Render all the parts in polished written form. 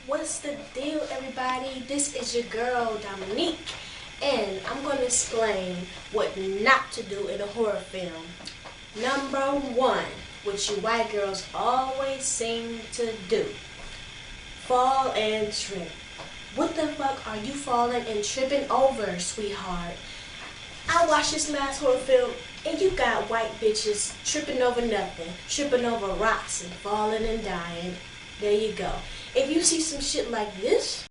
What's the deal, everybody? This is your girl, Dominique, and I'm going to explain what not to do in a horror film. Number one, which you white girls always seem to do: fall and trip. What the fuck are you falling and tripping over, sweetheart? I watched this last horror film, and you got white bitches tripping over nothing, tripping over rocks and falling and dying. There you go. If you see some shit like this,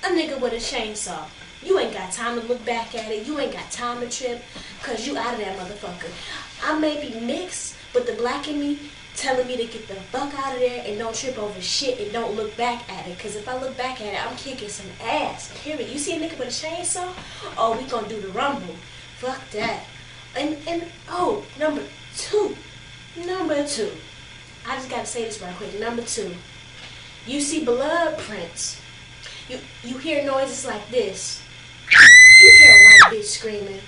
a nigga with a chainsaw, you ain't got time to look back at it. You ain't got time to trip, cause you out of that motherfucker. I may be mixed, but the black in me telling me to get the fuck out of there and don't trip over shit and don't look back at it. Cause if I look back at it, I'm kicking some ass. Period. You see a nigga with a chainsaw? Oh, we gonna do the rumble. Fuck that. And oh, number two. I just gotta say this right quick. Number two. You see blood prints. You hear noises like this. You hear a white bitch screaming.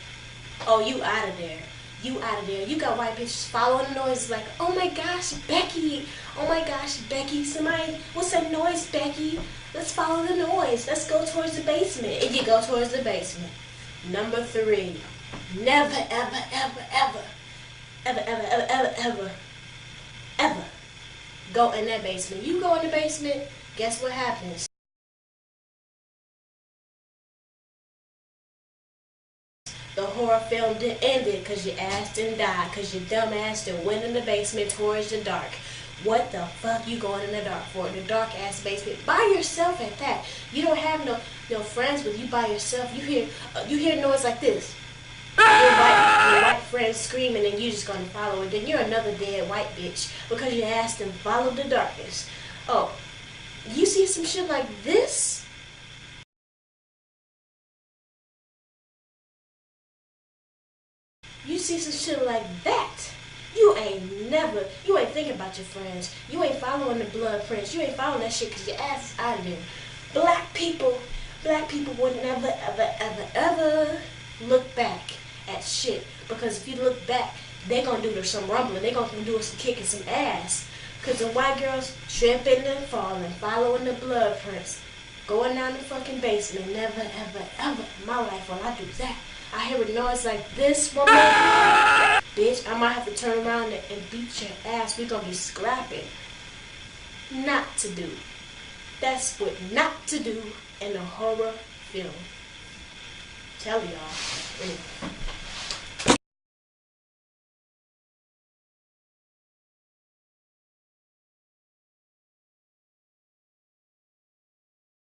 Oh, you out of there. You out of there. You got white bitches following the noise like, oh my gosh, Becky. Oh my gosh, Becky. Somebody, what's that noise, Becky? Let's follow the noise. Let's go towards the basement. And you go towards the basement. Number three. Never, ever go in that basement. You go in the basement, guess what happens? The horror film didn't end it because your ass didn't die, because your dumb ass done went in the basement towards the dark. What the fuck you going in the dark for? In the dark ass basement by yourself at that. You don't have no friends with you by yourself. You hear noise like this. Your white friend screaming and you just gonna follow it. Then you're another dead white bitch because you asked them follow the darkness. Oh, you see some shit like this? You see some shit like that? You ain't thinking about your friends. You ain't following the blood prints. You ain't following that shit because your ass is out of there. Black people would never, ever look back at shit. Because if you look back, they gonna do some rumbling. They gonna do some kicking some ass. Because the white girls tripping and falling, following the blood prints, going down the fucking basement. Never, ever in my life will I do that. I hear a noise like this, woman. Bitch, I might have to turn around and beat your ass. We gonna be scrapping. Not to do. That's what not to do in a horror film. Tell y'all. Anyway.